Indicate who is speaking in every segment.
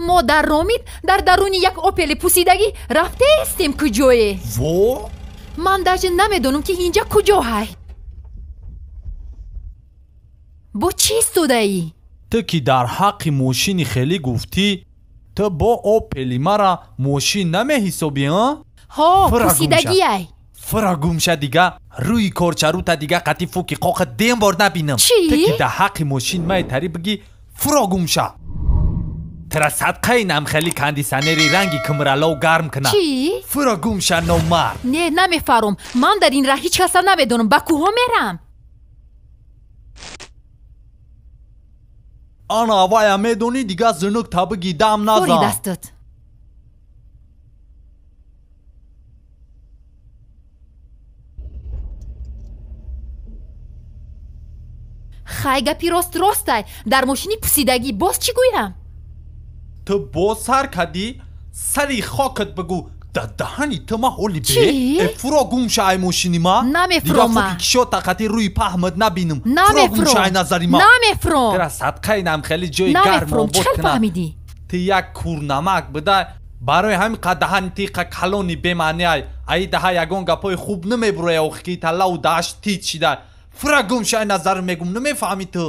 Speaker 1: мо дар ромид дар даруни як опели пусидагӣ рафтаистем куҷое.
Speaker 2: во
Speaker 1: ман даже намедонам ки инҷа куҷо ҳай. бо чӣ истодаӣ?
Speaker 2: ту ки дар ҳаққи мошини хелӣ гуфтӣ, ту бо опели мара мошин намеҳисобӣ?
Speaker 1: ҳо пусидагиай.
Speaker 2: фура гумша дига рӯи корчарута дига қати фуки қоқи дем бор набинам.
Speaker 1: Чӣ?
Speaker 2: ту ки дар ҳаққи мошин маитари бигӣ фура гумша. тра садқаи намхели кондисионери ранги кимралов гарм кунад.
Speaker 1: Чӣ?
Speaker 2: фура гумша номард.
Speaker 1: не намефаҳмам. ман дар ин раҳ ҳеҷ каса намедонам. ба кӯҳо мерам?
Speaker 2: ана авая медонӣ дига зунук табиги дам назан.
Speaker 1: фори дастат. хай гапи ростай. дар мошини пусидагӣ боз чӣ гӯям?
Speaker 2: ту боз сар кадӣ? сари хокат бигӯ. даҳани ту ма ҳоли
Speaker 1: Чӣ?
Speaker 2: бе фуро гумша ай мошини ма.
Speaker 1: Намефурам
Speaker 2: дига фуки кишота қати рӯи паҳмат набинам.
Speaker 1: Намефурам.
Speaker 2: фуро гумша ай назари ма.
Speaker 1: намефурам.
Speaker 2: тра садқаи намхели ҷои гарм
Speaker 1: намефурам.
Speaker 2: обод
Speaker 1: чӣ
Speaker 2: кунад.
Speaker 1: фаҳмидӣ?
Speaker 2: ту як курнамак бидай барои ҳамин қад даҳани тиқа калони бемаънияй аи даҳа ягон гапҳои хуб намебуроя охи та лаву даҳаш тит шидай. фура гумша ай назару мегум. намефаҳмӣ ту?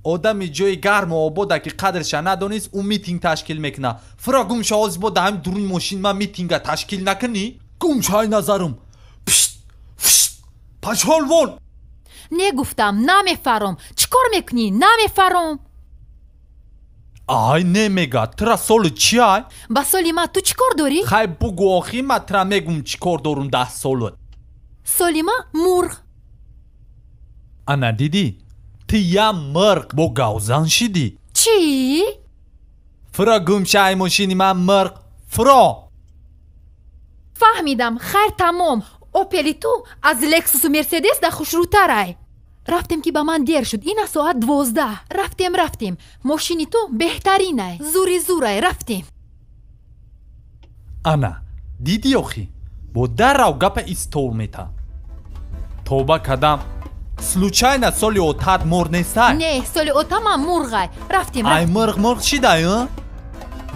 Speaker 2: одами ҷои гарму обода ки қадрша надонист ӯ митинг ташкил мекунад. фура гумша ҳозир бо даҳами дуруни мошин ма митинга ташкил накунӣ? гумша ай назарум. пшт пшт пашҳолвон.
Speaker 1: негуфтам намефаҳмам. чӣ кор мекунӣ? намефаҳмам.
Speaker 2: ай немега. тра соли чӣ ай?
Speaker 1: ба соли ман ту чӣ кор дорӣ?
Speaker 2: хай бугу охи ма тра мегум чӣ кор дорум 10 солат.
Speaker 1: соли ман мурғ.
Speaker 2: ана дидӣ? ту я мирғ бо гавзан шидӣ.
Speaker 1: чӣ?
Speaker 2: фура гумша ай мошини ман мирғ. фуро.
Speaker 1: фаҳмидам. хайр тамом. опели ту аз лексусу мерседес да хушрӯтарай. рафтем ки ба ман дер шуд. ина соат 12. рафтем. мошини ту беҳтаринай. зурай рафтем.
Speaker 2: ана дидӣ охи? бо даррав гапа истор мета. тоба кадам. случайна соли отат мор нестай?
Speaker 1: не соли ота ман мурғай. рафтем.
Speaker 2: ай мирғ шидай?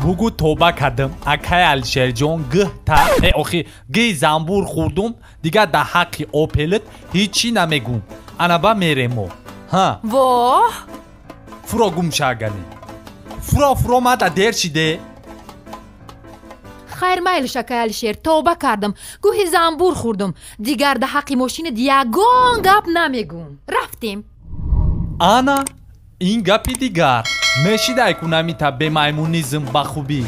Speaker 2: бугу тоба кадам. акай алишерҷон гӯҳта охи гӯи занбур хӯрдум. дига дар ҳаққи опелит ҳичӣ намегум. ана ба мерем мо. ҳа
Speaker 1: воҳ.
Speaker 2: фуро гумша агани. фуро мада дер шиде.
Speaker 1: хайр майли шакай алишер. тоба кардам. гӯҳи занбур хӯрдум. дигар да ҳаққи мошинит ягон гап намегум. рафтем.
Speaker 2: ана ин гапи дигар. мешидай кунамита бемаймунизм ба хубӣ.